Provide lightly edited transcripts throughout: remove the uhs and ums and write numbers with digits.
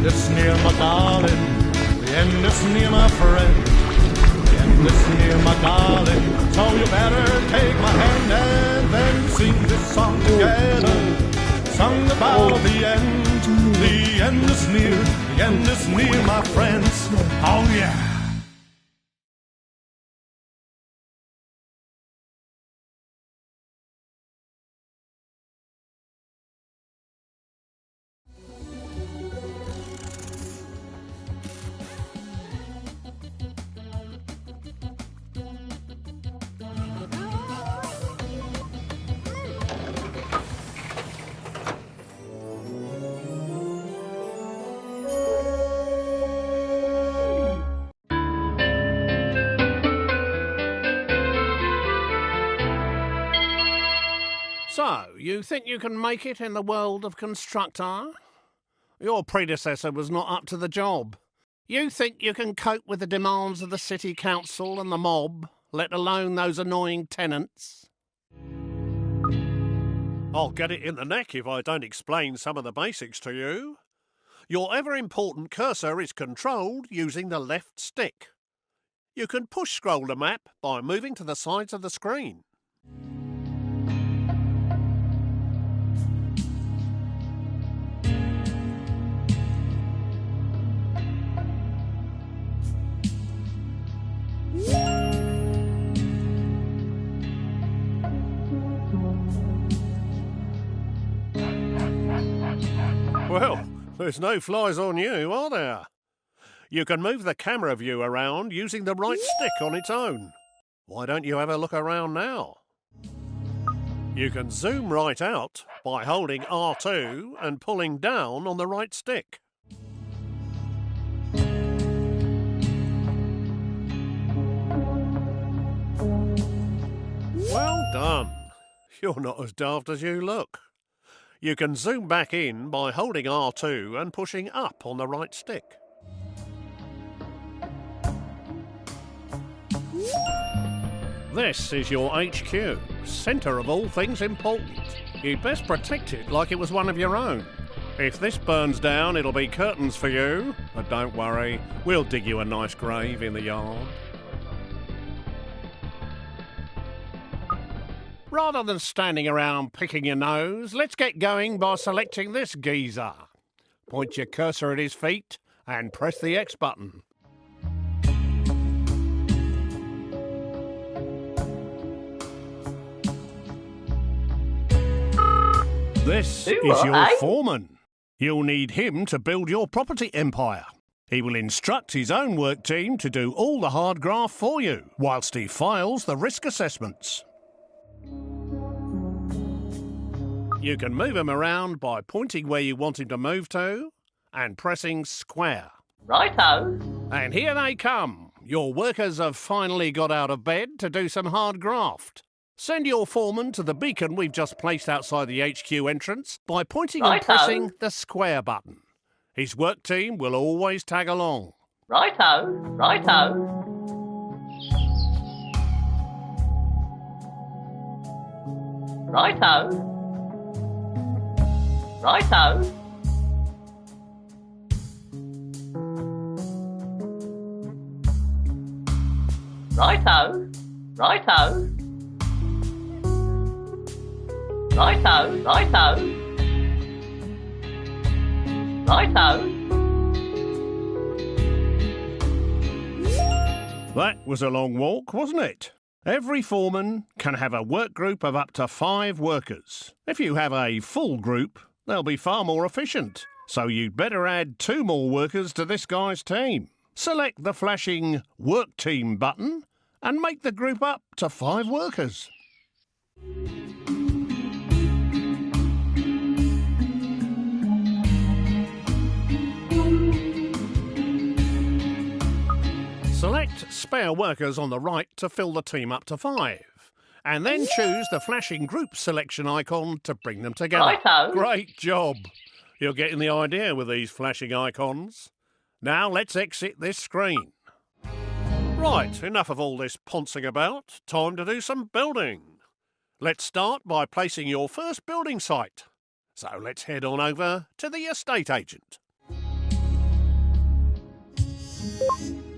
end is near, my darling. The end is near, my friend. The end is near, my darling. So you better take my hand and then sing this song together. Song about the end. The end is near. The end is near, my friends. Oh yeah. So, you think you can make it in the world of Constructor? Your predecessor was not up to the job. You think you can cope with the demands of the city council and the mob, let alone those annoying tenants? I'll get it in the neck if I don't explain some of the basics to you. Your ever-important cursor is controlled using the left stick. You can push-scroll the map by moving to the sides of the screen. Well, there's no flies on you, are there? You can move the camera view around using the right stick on its own. Why don't you have a look around now? You can zoom right out by holding R2 and pulling down on the right stick. Well done. You're not as daft as you look. You can zoom back in by holding R2 and pushing up on the right stick. This is your HQ, centre of all things important. You'd best protect it like it was one of your own. If this burns down, it'll be curtains for you. But don't worry, we'll dig you a nice grave in the yard. Rather than standing around picking your nose, let's get going by selecting this geezer. Point your cursor at his feet and press the X button. This is your foreman. You'll need him to build your property empire. He will instruct his own work team to do all the hard graft for you, whilst he files the risk assessments. You can move him around by pointing where you want him to move to and pressing square. Righto. And here they come. Your workers have finally got out of bed to do some hard graft. Send your foreman to the beacon we've just placed outside the HQ entrance by pointing and pressing the square button. His work team will always tag along. Righto. Righto. Righto. Righto. Righto. Righto. Righto. Righto. Righto. That was a long walk, wasn't it? Every foreman can have a work group of up to 5 workers. If you have a full group, they'll be far more efficient. So you'd better add 2 more workers to this guy's team. Select the flashing Work Team button and make the group up to 5 workers. Select spare workers on the right to fill the team up to 5. And then choose the flashing group selection icon to bring them together. Righto. Great job. You're getting the idea with these flashing icons. Now let's exit this screen. Right, enough of all this poncing about. Time to do some building. Let's start by placing your first building site. So let's head on over to the estate agent.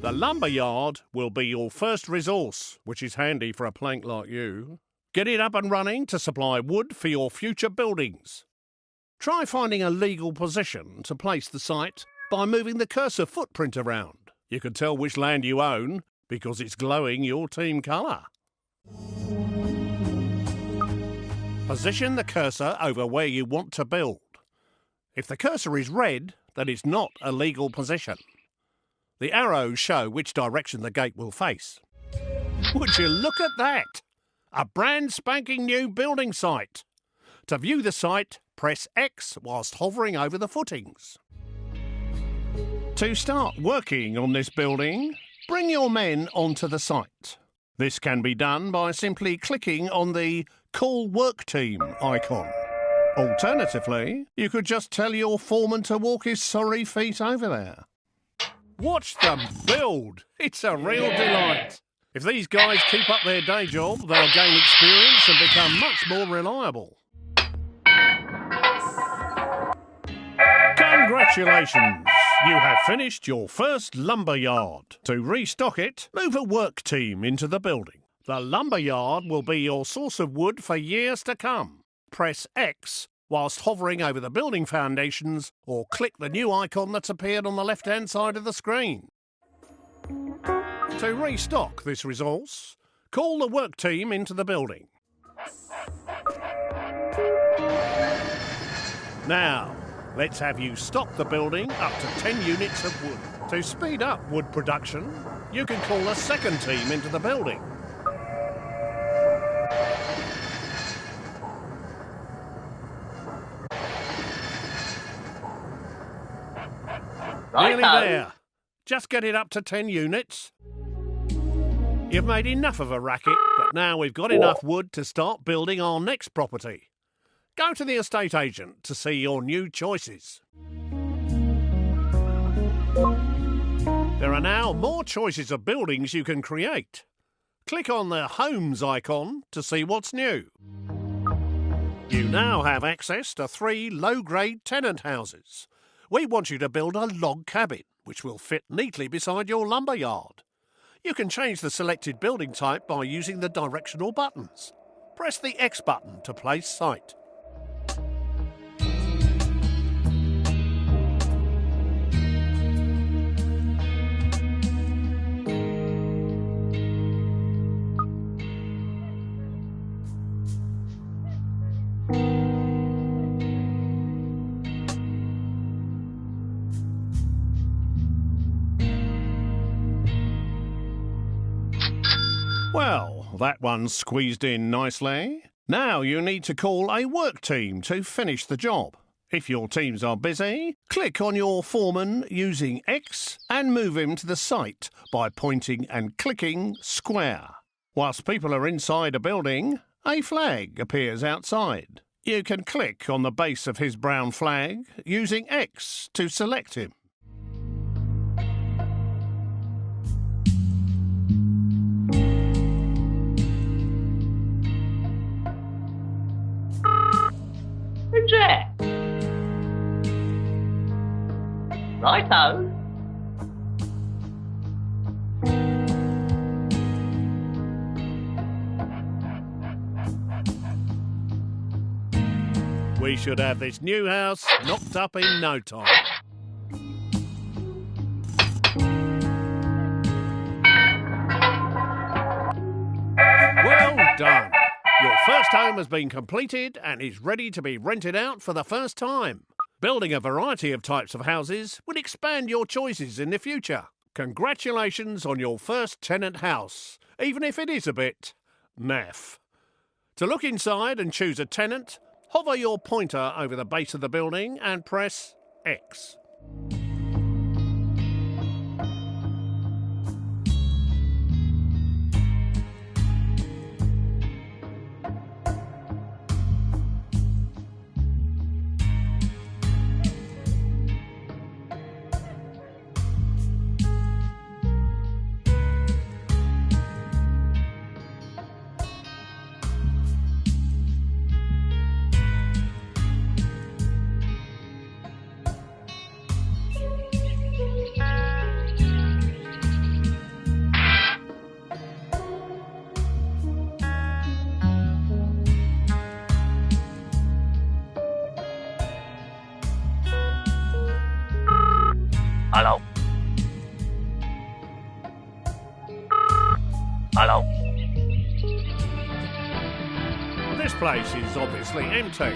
The lumber yard will be your first resource, which is handy for a plank like you. Get it up and running to supply wood for your future buildings. Try finding a legal position to place the site by moving the cursor footprint around. You can tell which land you own because it's glowing your team colour. Position the cursor over where you want to build. If the cursor is red, then it's not a legal position. The arrows show which direction the gate will face. Would you look at that? A brand spanking new building site. To view the site, press X whilst hovering over the footings. To start working on this building, bring your men onto the site. This can be done by simply clicking on the Call Work Team icon. Alternatively, you could just tell your foreman to walk his sorry feet over there. Watch them build! It's a real delight. If these guys keep up their day job, they'll gain experience and become much more reliable. Congratulations! You have finished your first lumber yard. To restock it, move a work team into the building. The lumber yard will be your source of wood for years to come. Press X whilst hovering over the building foundations, or click the new icon that's appeared on the left-hand side of the screen. To restock this resource, call the work team into the building. Now, let's have you stock the building up to 10 units of wood. To speed up wood production, you can call a second team into the building. Nearly there. Just get it up to 10 units. You've made enough of a racket, but now we've got enough wood to start building our next property. Go to the estate agent to see your new choices. There are now more choices of buildings you can create. Click on the Homes icon to see what's new. You now have access to 3 low-grade tenant houses. We want you to build a log cabin, which will fit neatly beside your lumber yard. You can change the selected building type by using the directional buttons. Press the X button to place site. Well, that one's squeezed in nicely. Now you need to call a work team to finish the job. If your teams are busy, click on your foreman using X and move him to the site by pointing and clicking square. Whilst people are inside a building, a flag appears outside. You can click on the base of his brown flag using X to select him. Reject. Righto. We should have this new house knocked up in no time. Well done. Your first home has been completed and is ready to be rented out for the first time. Building a variety of types of houses will expand your choices in the future. Congratulations on your first tenant house, even if it is a bit naff. To look inside and choose a tenant, hover your pointer over the base of the building and press X. This place is obviously empty.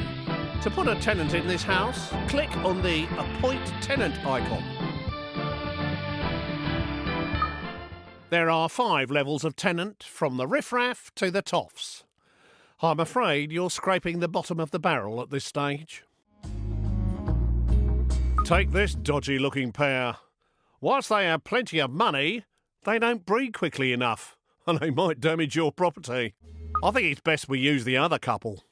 To put a tenant in this house, click on the Appoint Tenant icon. There are 5 levels of tenant, from the riffraff to the toffs. I'm afraid you're scraping the bottom of the barrel at this stage. Take this dodgy-looking pair. Whilst they have plenty of money, they don't breed quickly enough, and they might damage your property. I think it's best we use the other couple.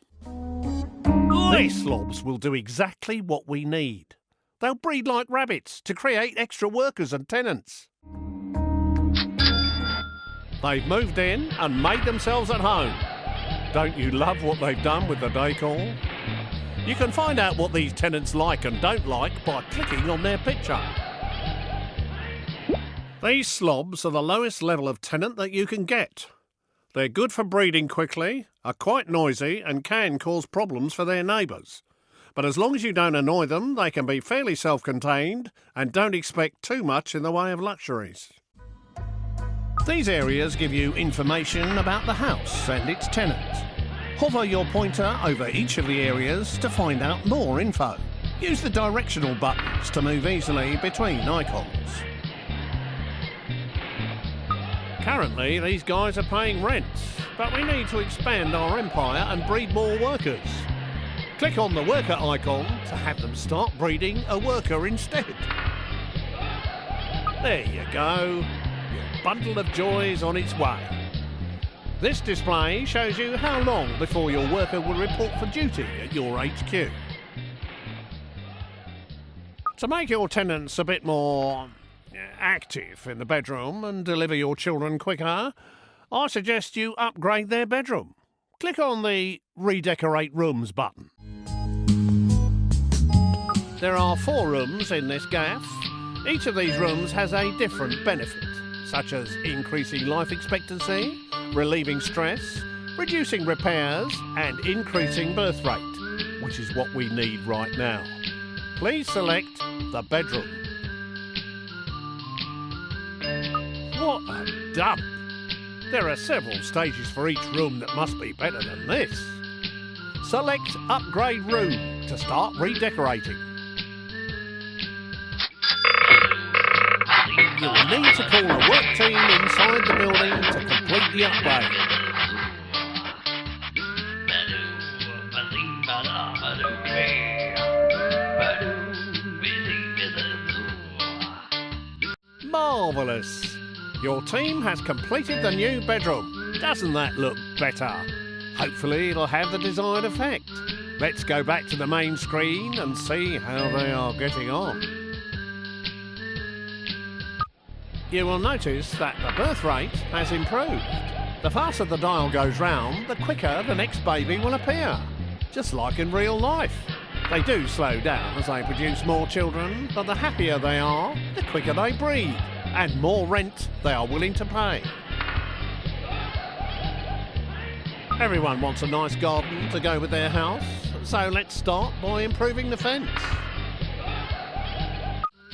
These slobs will do exactly what we need. They'll breed like rabbits to create extra workers and tenants. They've moved in and made themselves at home. Don't you love what they've done with the decor? You can find out what these tenants like and don't like by clicking on their picture. These slobs are the lowest level of tenant that you can get. They're good for breeding quickly, are quite noisy and can cause problems for their neighbours. But as long as you don't annoy them, they can be fairly self-contained and don't expect too much in the way of luxuries. These areas give you information about the house and its tenant. Hover your pointer over each of the areas to find out more info. Use the directional buttons to move easily between icons. Currently, these guys are paying rent, but we need to expand our empire and breed more workers. Click on the worker icon to have them start breeding a worker instead. There you go. Your bundle of joy is on its way. This display shows you how long before your worker will report for duty at your HQ. To make your tenants a bit more active in the bedroom and deliver your children quicker, I suggest you upgrade their bedroom. Click on the Redecorate Rooms button. There are 4 rooms in this gaff. Each of these rooms has a different benefit, such as increasing life expectancy, relieving stress, reducing repairs and increasing birth rate, which is what we need right now. Please select the bedroom. What a dump! There are several stages for each room that must be better than this. Select Upgrade Room to start redecorating. You will need to call a work team inside the building to complete the upgrade. Marvellous! Your team has completed the new bedroom. Doesn't that look better? Hopefully it'll have the desired effect. Let's go back to the main screen and see how they are getting on. You will notice that the birth rate has improved. The faster the dial goes round, the quicker the next baby will appear. Just like in real life. They do slow down as they produce more children, but the happier they are, the quicker they breed, and more rent they are willing to pay. Everyone wants a nice garden to go with their house, so let's start by improving the fence.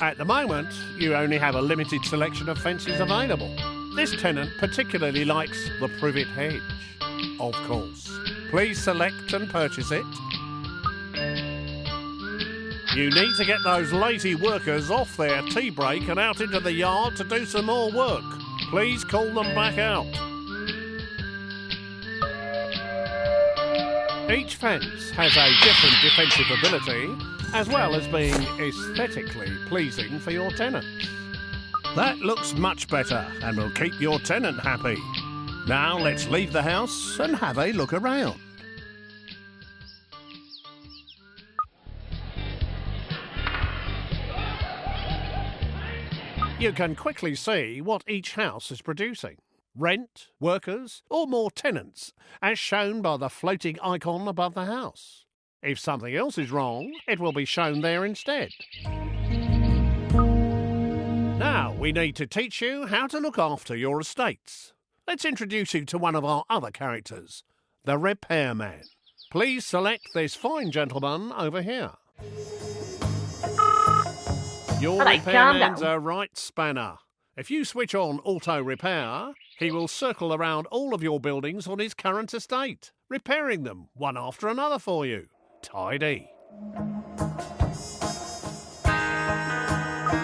At the moment, you only have a limited selection of fences available. This tenant particularly likes the privet hedge, of course. Please select and purchase it. You need to get those lazy workers off their tea break and out into the yard to do some more work. Please call them back out. Each fence has a different defensive ability, as well as being aesthetically pleasing for your tenants. That looks much better and will keep your tenant happy. Now let's leave the house and have a look around. You can quickly see what each house is producing. Rent, workers, or more tenants, as shown by the floating icon above the house. If something else is wrong, it will be shown there instead. Now we need to teach you how to look after your estates. Let's introduce you to one of our other characters, the repairman. Please select this fine gentleman over here. Your repairman's a right spanner. If you switch on auto repair, he will circle around all of your buildings on his current estate, repairing them one after another for you. Tidy.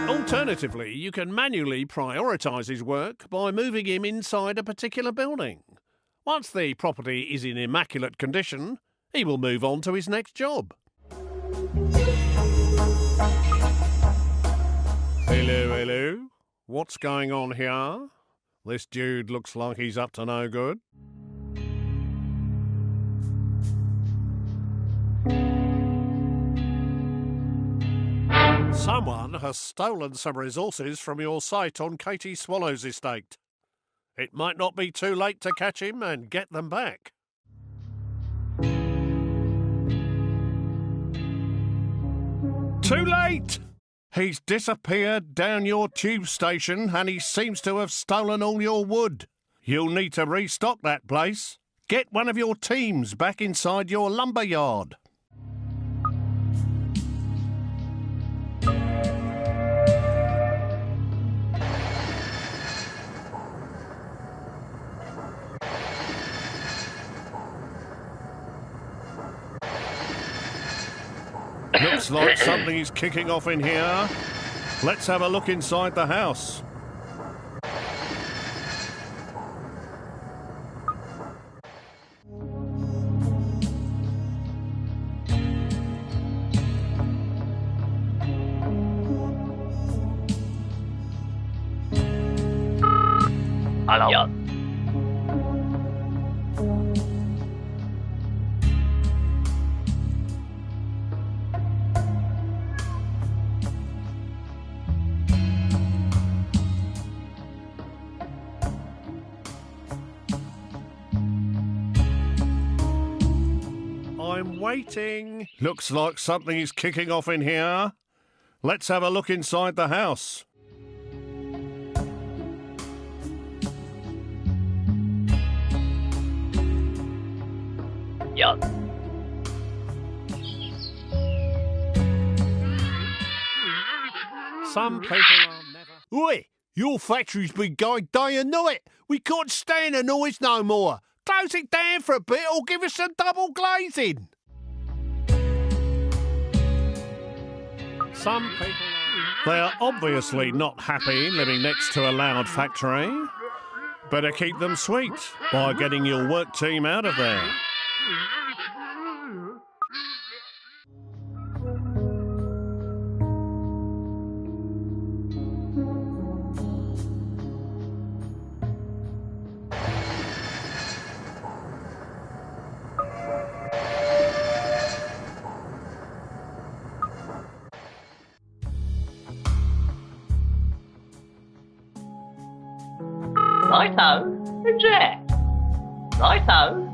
Alternatively, you can manually prioritise his work by moving him inside a particular building. Once the property is in immaculate condition, he will move on to his next job. Hello, hello. What's going on here? This dude looks like he's up to no good. Someone has stolen some resources from your site on Katie Swallow's estate. It might not be too late to catch him and get them back. Too late! He's disappeared down your tube station and he seems to have stolen all your wood. You'll need to restock that place. Get one of your teams back inside your lumber yard. Looks like something is kicking off in here. Let's have a look inside the house. Ja. I'm waiting. Looks like something is kicking off in here. Let's have a look inside the house. Ja. Some people are never... Oi! Your factory's been going day and night. We can't stand the noise no more. Close it down for a bit or give us some double glazing. Some people are... They're obviously not happy living next to a loud factory. Better keep them sweet by getting your work team out of there. Righto, Jack. Righto.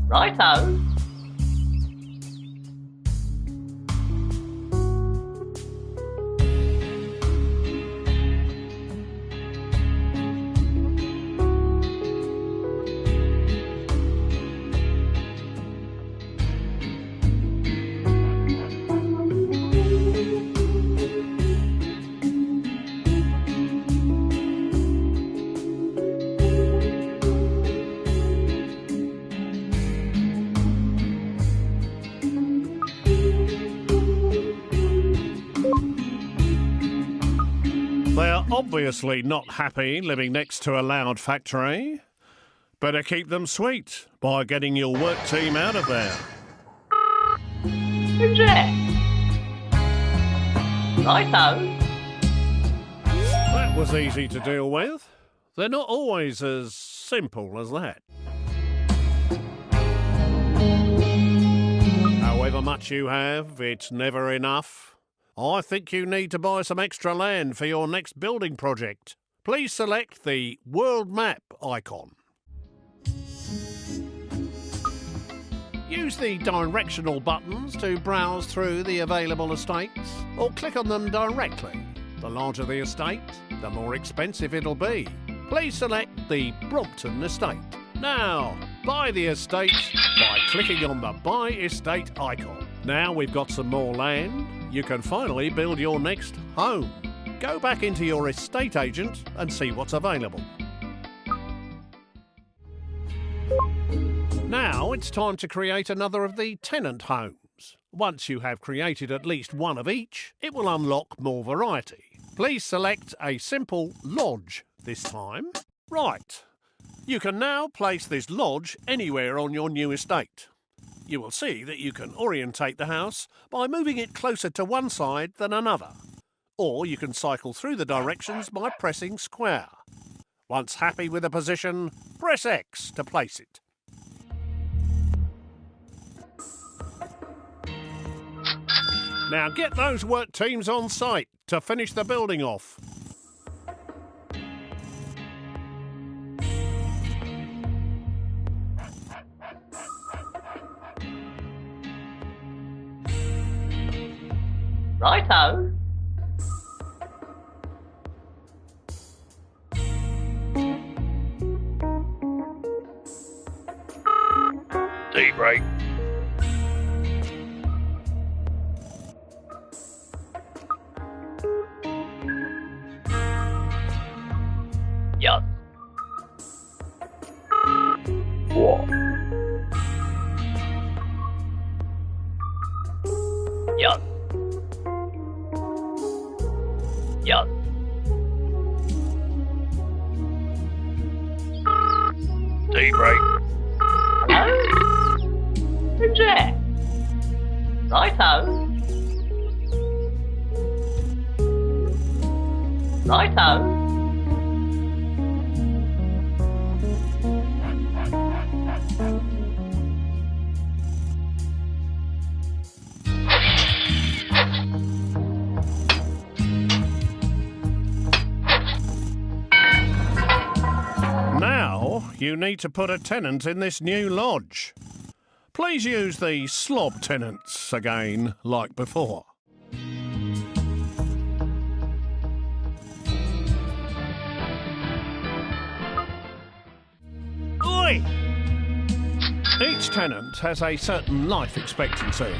Righto. They're obviously not happy living next to a loud factory. Better keep them sweet by getting your work team out of there. Jack. Righto. That was easy to deal with. They're not always as simple as that. However much you have, it's never enough. I think you need to buy some extra land for your next building project. Please select the world map icon. Use the directional buttons to browse through the available estates, or click on them directly. The larger the estate, the more expensive it'll be. Please select the Brompton estate. Now, buy the estate by clicking on the Buy Estate icon. Now we've got some more land, you can finally build your next home. Go back into your estate agent and see what's available. Now it's time to create another of the tenant homes. Once you have created at least one of each, it will unlock more variety. Please select a simple lodge this time. Right. You can now place this lodge anywhere on your new estate. You will see that you can orientate the house by moving it closer to one side than another. Or you can cycle through the directions by pressing square. Once happy with the position, press X to place it. Now get those work teams on site to finish the building off. Righto. Tea break. Yes. What? Yes. Yes. Tea break. Hello? Jack. Righto. Righto. Now you need to put a tenant in this new lodge. Please use the slob tenants again, like before. Oi! Each tenant has a certain life expectancy.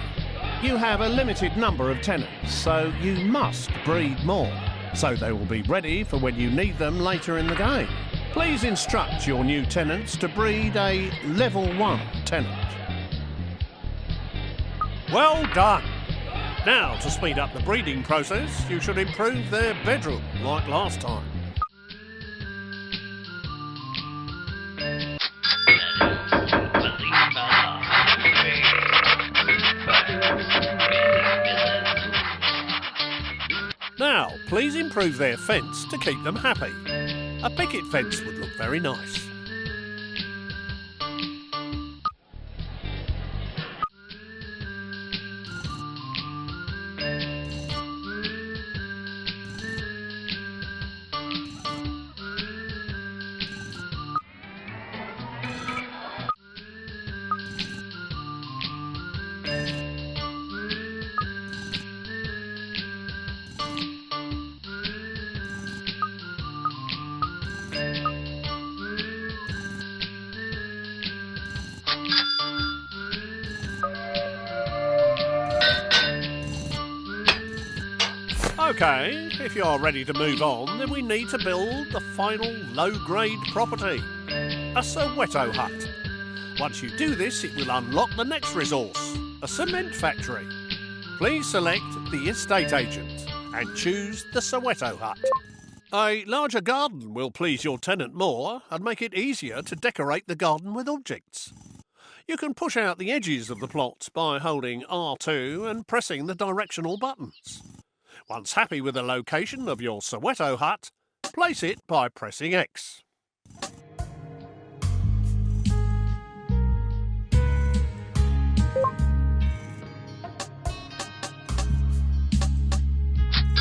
You have a limited number of tenants, so you must breed more, so they will be ready for when you need them later in the game. Please instruct your new tenants to breed a level 1 tenant. Well done! Now, to speed up the breeding process, you should improve their bedroom, like last time. Now, please improve their fence to keep them happy. A picket fence would look very nice. Okay, if you are ready to move on, then we need to build the final low-grade property, a Soweto hut. Once you do this, it will unlock the next resource, a cement factory. Please select the estate agent and choose the Soweto hut. A larger garden will please your tenant more and make it easier to decorate the garden with objects. You can push out the edges of the plot by holding R2 and pressing the directional buttons. Once happy with the location of your Soweto hut, place it by pressing X.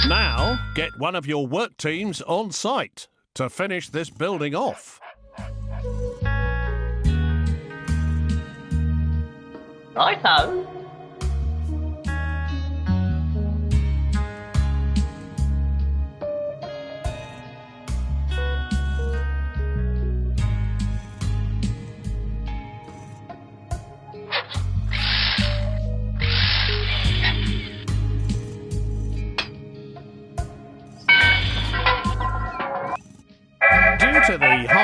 Now, get one of your work teams on site to finish this building off. Righto.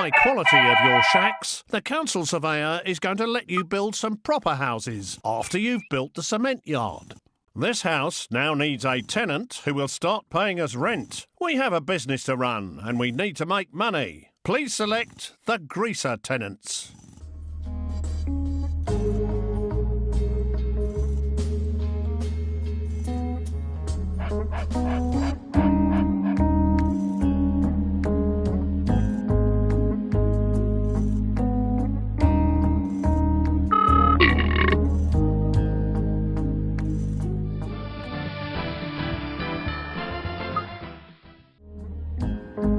high quality of your shacks, the council surveyor is going to let you build some proper houses after you've built the cement yard. This house now needs a tenant who will start paying us rent. We have a business to run and we need to make money. Please select the greaser tenants.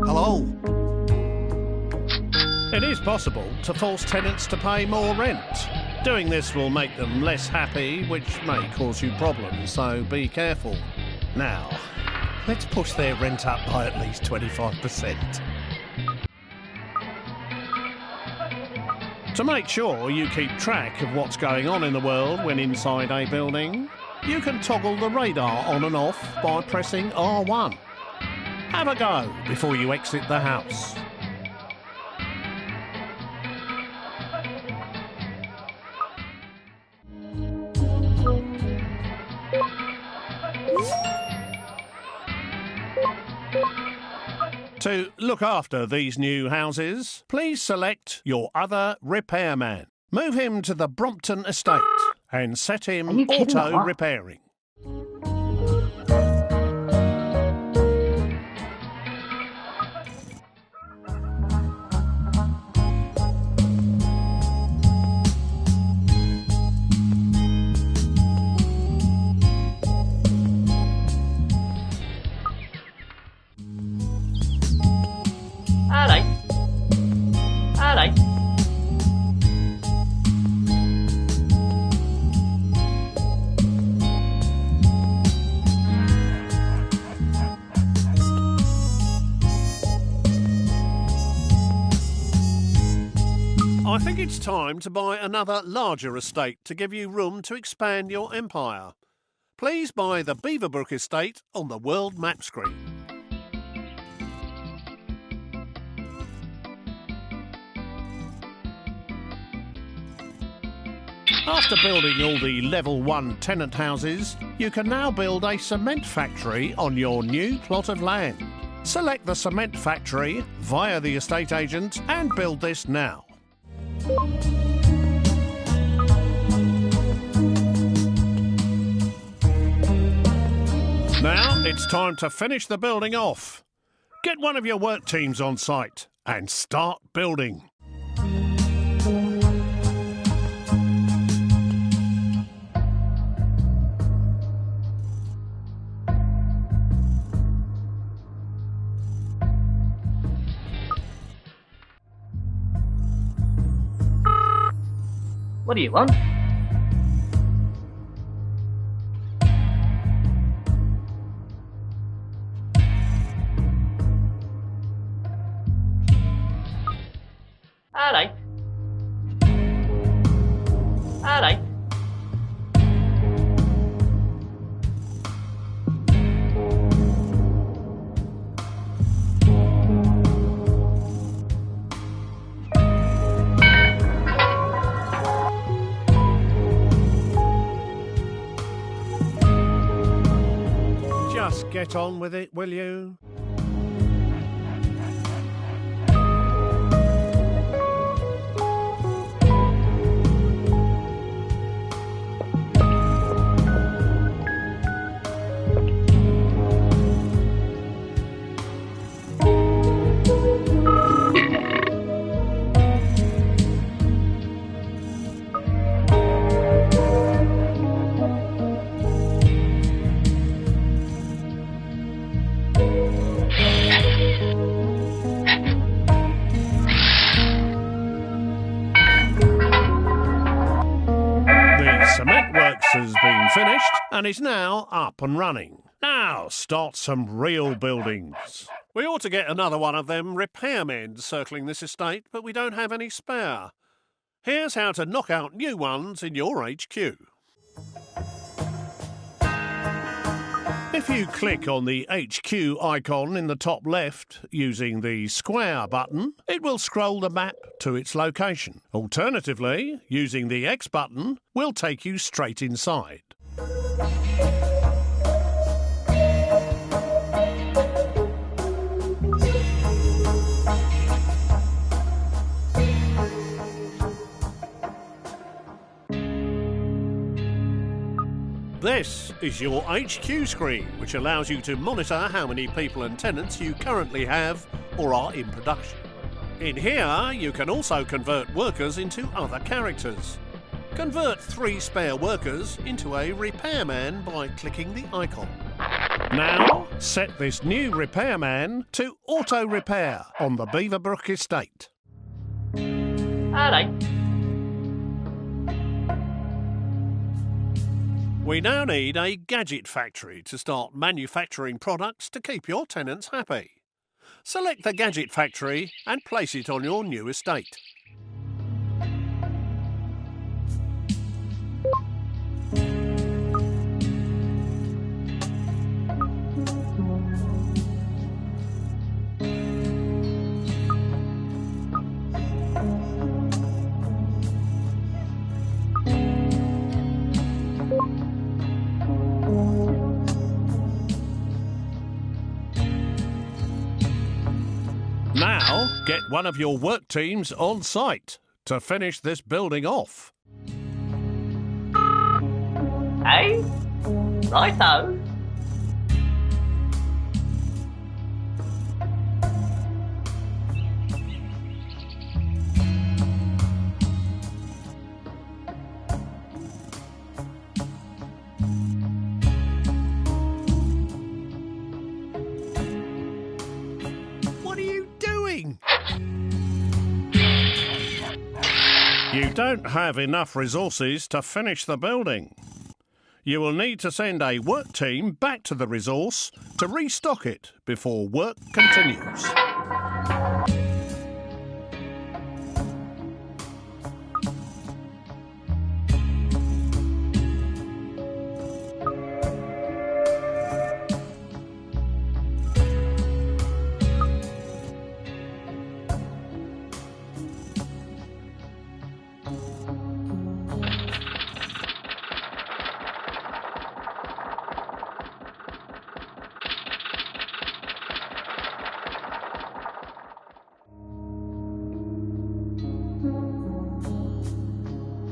Hello. It is possible to force tenants to pay more rent. Doing this will make them less happy, which may cause you problems, so be careful. Now, let's push their rent up by at least 25%. To make sure you keep track of what's going on in the world when inside a building, you can toggle the radar on and off by pressing R1. Have a go before you exit the house. To look after these new houses, please select your other repairman. Move him to the Brompton estate and set him auto-repairing. Hello. I think it's time to buy another larger estate to give you room to expand your empire. Please buy the Beaverbrook estate on the world map screen. After building all the level 1 tenant houses, you can now build a cement factory on your new plot of land. Select the cement factory via the estate agent and build this now. Now it's time to finish the building off. Get one of your work teams on site and start building. What do you want? Hello. Hello. Just get on with it, will you? Cement works has been finished and is now up and running. Now start some real buildings. We ought to get another one of them repairmen circling this estate, but we don't have any spare. Here's how to knock out new ones in your HQ. If you click on the HQ icon in the top left using the square button, it will scroll the map to its location. Alternatively, using the X button will take you straight inside. This is your HQ screen, which allows you to monitor how many people and tenants you currently have or are in production. In here, you can also convert workers into other characters. Convert 3 spare workers into a repairman by clicking the icon. Now, set this new repairman to auto repair on the Beaverbrook estate. Hello. We now need a gadget factory to start manufacturing products to keep your tenants happy. Select the gadget factory and place it on your new estate. Now, get one of your work teams on site to finish this building off. Hey? Righto. What are you doing? You don't have enough resources to finish the building. You will need to send a work team back to the resource to restock it before work continues.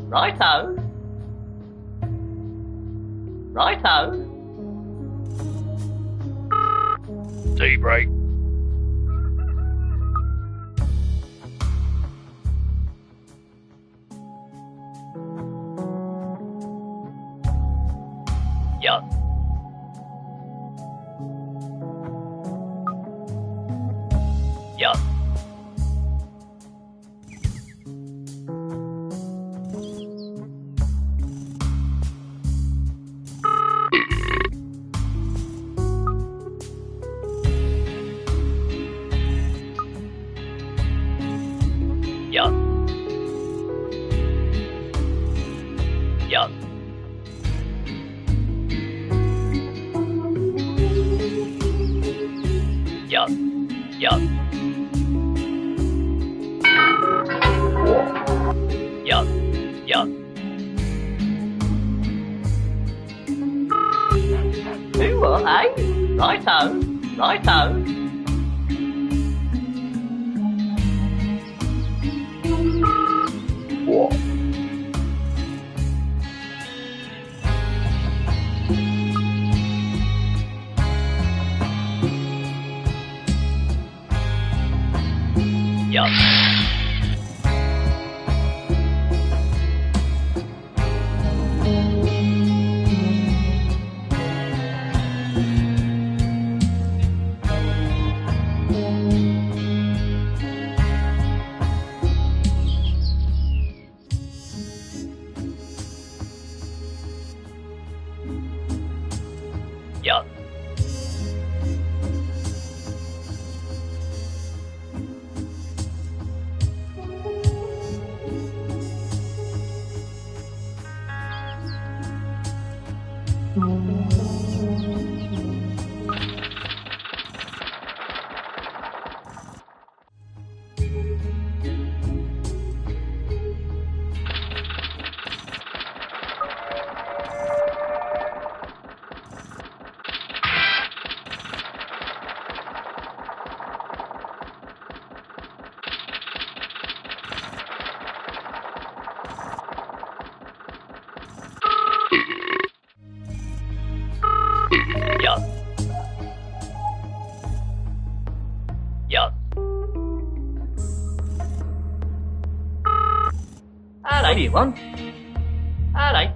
Righto. Righto. Tea break. Yup. Yup. Yup. Yup. Yup. Yup. Yup. Yup. Who what, eh? Righto. Righto. What? Yup. Yup. you want? Hello.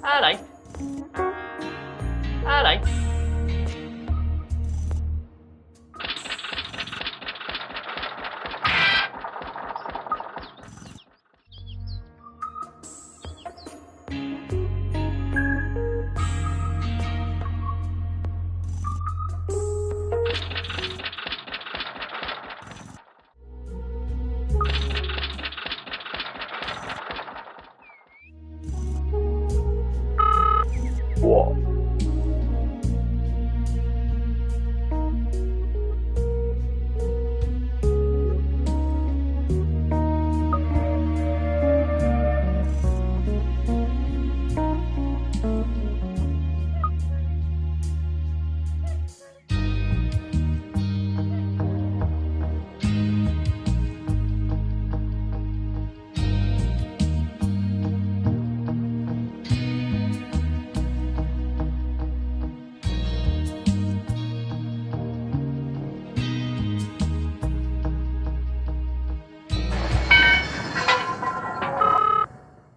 Hello. Hello. What?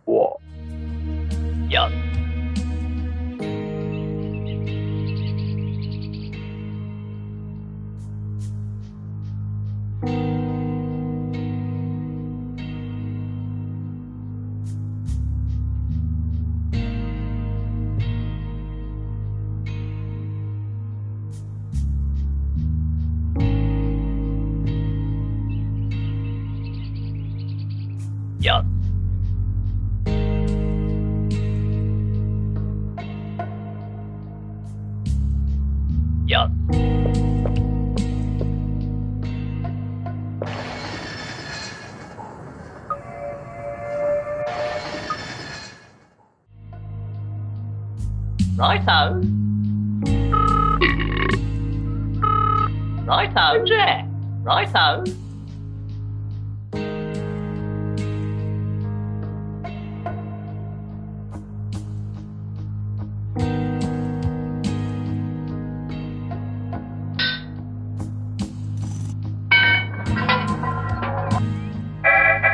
What? Yup. Yup. Yup. Righto. Righto, Jack. Righto.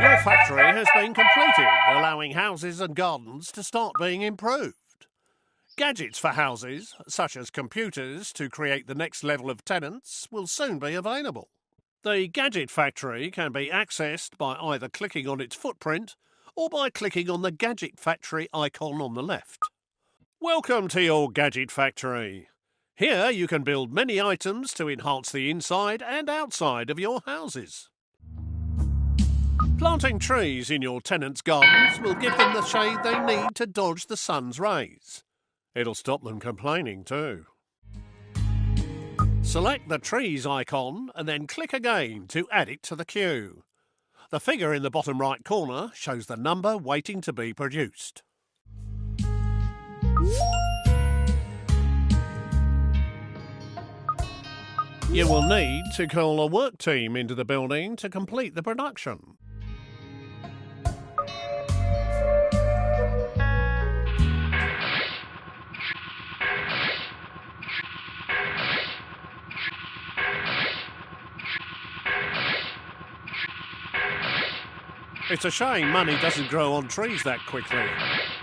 Your factory has been completed, allowing houses and gardens to start being improved. Gadgets for houses, such as computers to create the next level of tenants, will soon be available. The Gadget Factory can be accessed by either clicking on its footprint or by clicking on the Gadget Factory icon on the left. Welcome to your Gadget Factory. Here you can build many items to enhance the inside and outside of your houses. Planting trees in your tenants' gardens will give them the shade they need to dodge the sun's rays. It'll stop them complaining too. Select the trees icon and then click again to add it to the queue. The figure in the bottom right corner shows the number waiting to be produced. You will need to call a work team into the building to complete the production. It's a shame money doesn't grow on trees that quickly.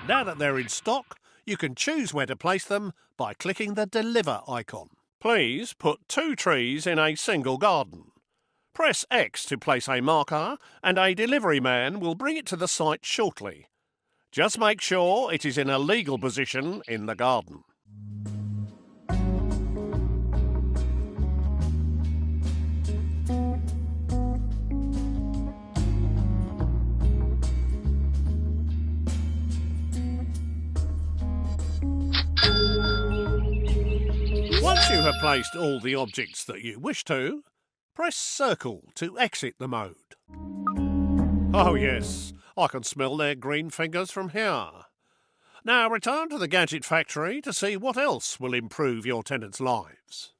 Now that they're in stock, you can choose where to place them by clicking the Deliver icon. Please put 2 trees in a single garden. Press X to place a marker and a delivery man will bring it to the site shortly. Just make sure it is in a legal position in the garden. Once you have placed all the objects that you wish to, press circle to exit the mode. Oh yes, I can smell their green fingers from here. Now return to the gadget factory to see what else will improve your tenants' lives.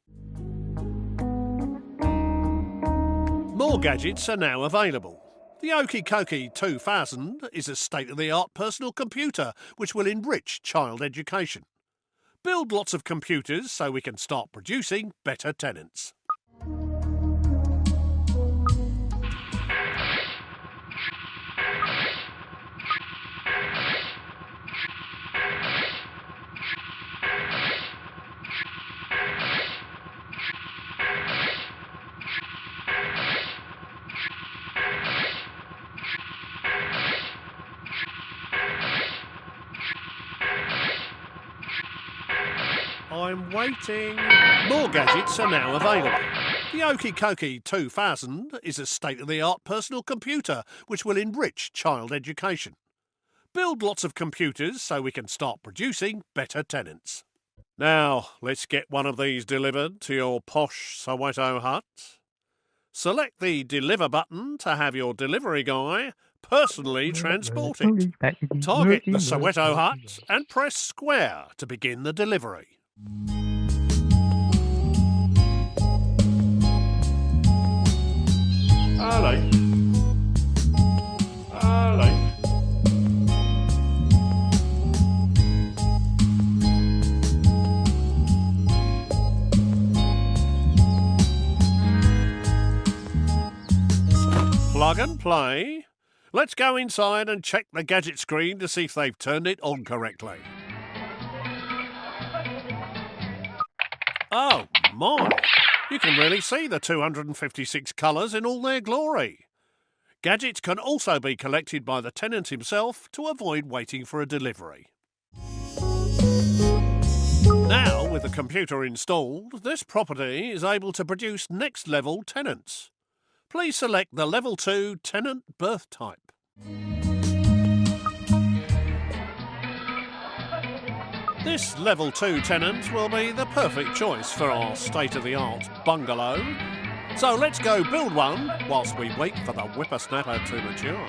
More gadgets are now available. The Okie 2000 is a state-of-the-art personal computer which will enrich child education. Build lots of computers so we can start producing better tenants. I'm waiting. More gadgets are now available. The Okie 2000 is a state-of-the-art personal computer which will enrich child education. Build lots of computers so we can start producing better tenants. Now, let's get one of these delivered to your posh Soweto hut. Select the Deliver button to have your delivery guy personally transport it. Target the Soweto hut and press square to begin the delivery. Hello. Hello. Plug and play. Let's go inside and check the gadget screen to see if they've turned it on correctly. Oh, my! You can really see the 256 colours in all their glory. Gadgets can also be collected by the tenant himself to avoid waiting for a delivery. Now, with the computer installed, this property is able to produce next-level tenants. Please select the Level 2 tenant birth type. This Level 2 tenant will be the perfect choice for our state-of-the-art bungalow. So let's go build one whilst we wait for the whippersnapper to mature.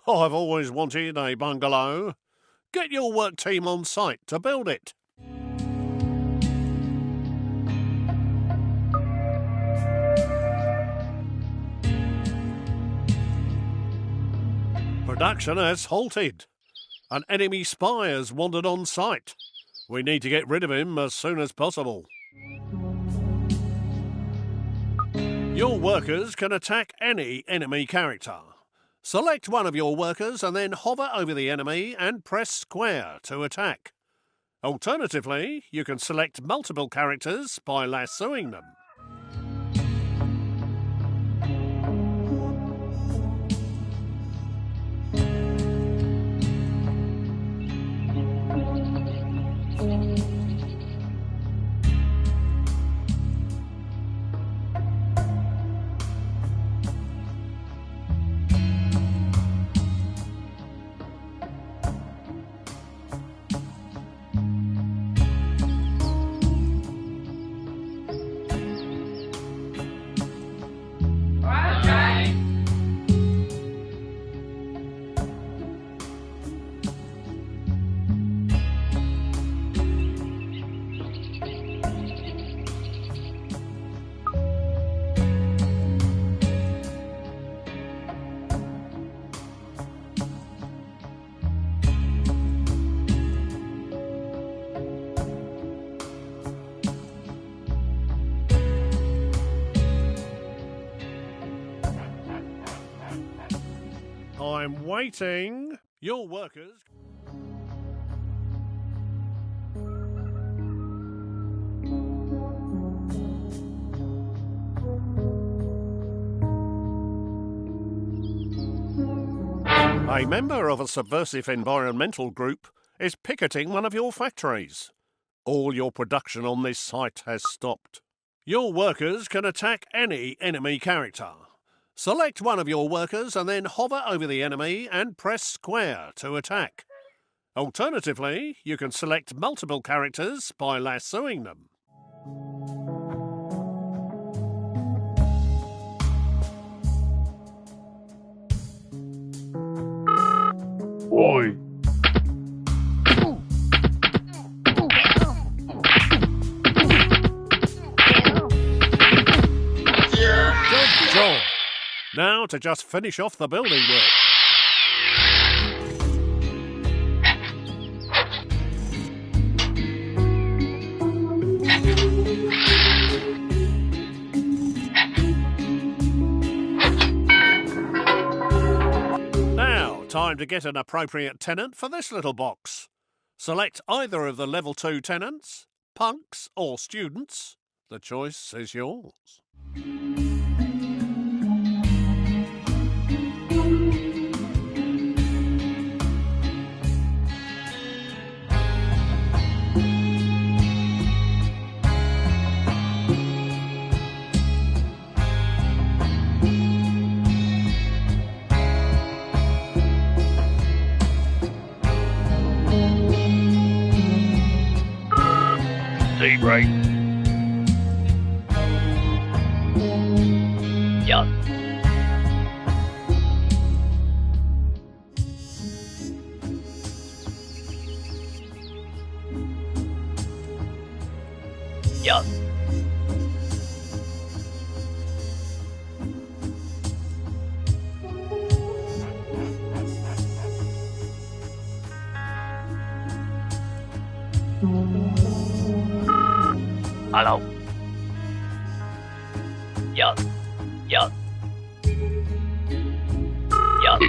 I've always wanted a bungalow. Get your work team on site to build it. Production has halted. An enemy spy has wandered on site. We need to get rid of him as soon as possible. Your workers can attack any enemy character. Select one of your workers and then hover over the enemy and press square to attack. Alternatively, you can select multiple characters by lassoing them. I'm waiting. Your workers... A member of a subversive environmental group is picketing one of your factories. All your production on this site has stopped. Your workers can attack any enemy character. Select one of your workers and then hover over the enemy and press square to attack. Alternatively, you can select multiple characters by lassoing them. Oi. Good job. Now to just finish off the building work. Now, time to get an appropriate tenant for this little box. Select either of the level 2 tenants, punks or students. The choice is yours. Deep right. Yup. Yup. Hello. Yup. Yup. Yup.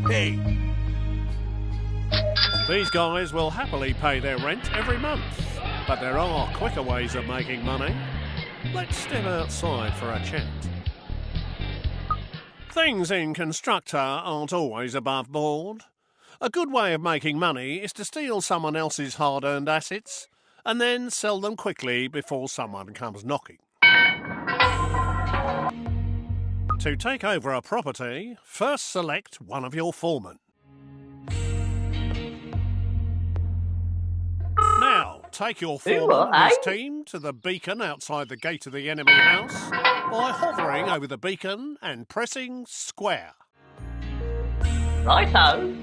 Hey! These guys will happily pay their rent every month, but there are quicker ways of making money. Let's step outside for a chat. Things in Constructor aren't always above board. A good way of making money is to steal someone else's hard-earned assets and then sell them quickly before someone comes knocking. To take over a property, first select one of your foremen. Now, take your foreman and his team to the beacon outside the gate of the enemy house by hovering over the beacon and pressing square. Righto.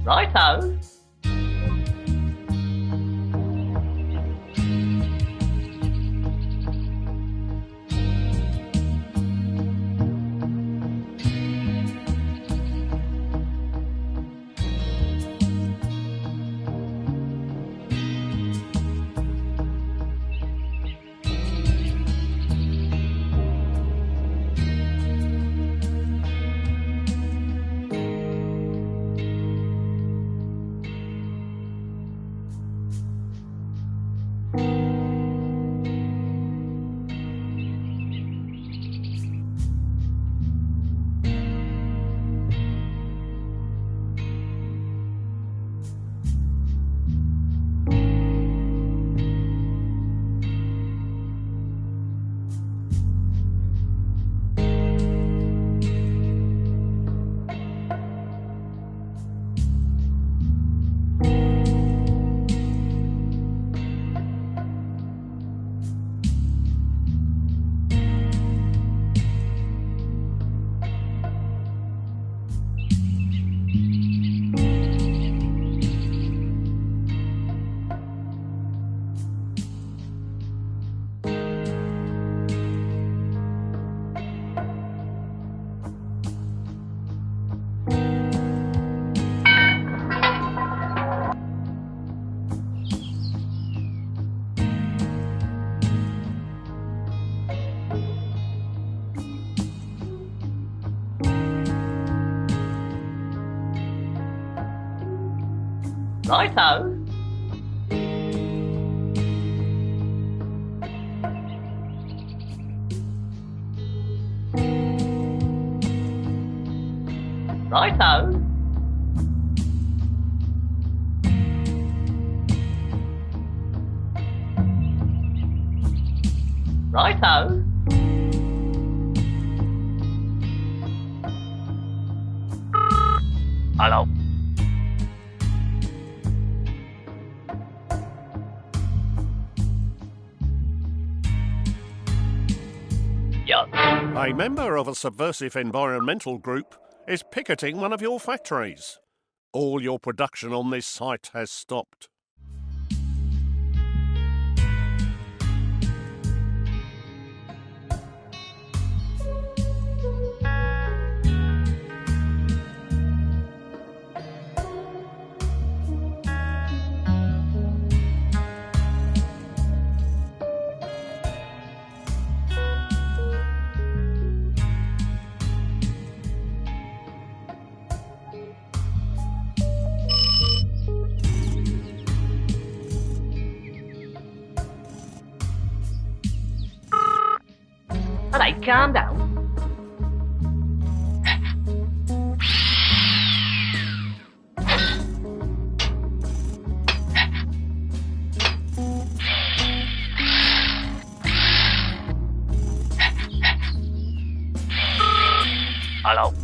Righto. Righto. Righto. Righto. Hello. Yeah. A member of a subversive environmental group is picketing one of your factories. All your production on this site has stopped. Alright, calm down. Hello.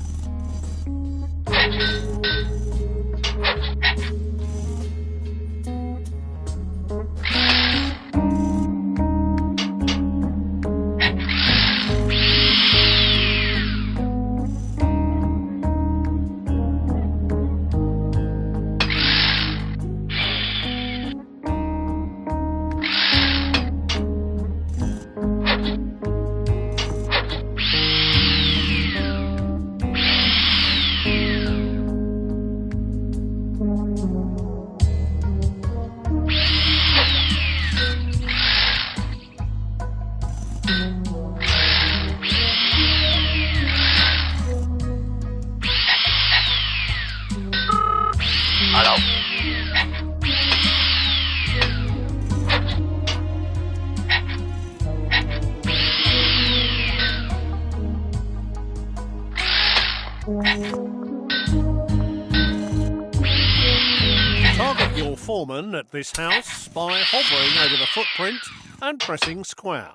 foreman at this house by hovering over the footprint and pressing square.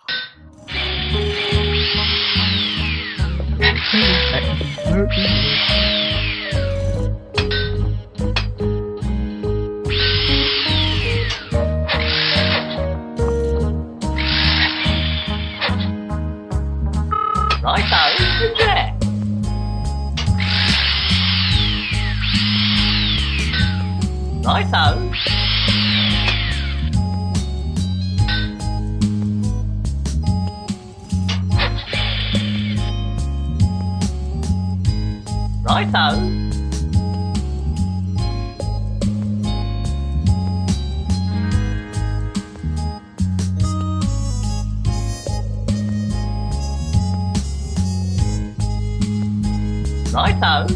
Righto, reject. Righto. Righto. Righto.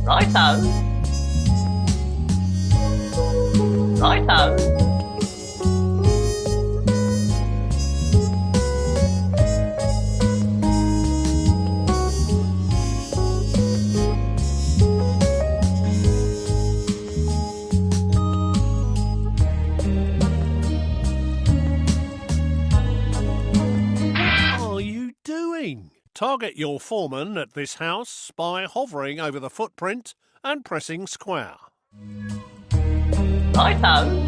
Righto. Righto. What are you doing? Target your foreman at this house by hovering over the footprint and pressing square. Righto.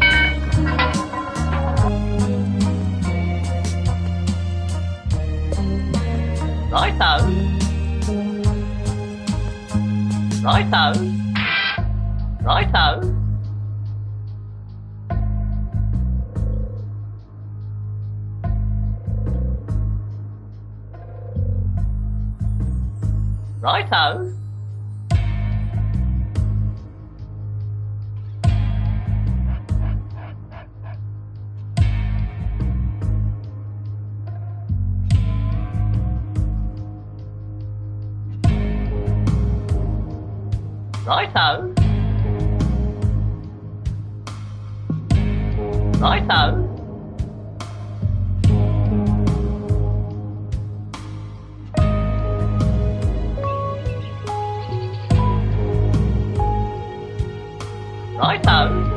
Righto. Righto. Righto. Righto. Righto. Righto. Righto.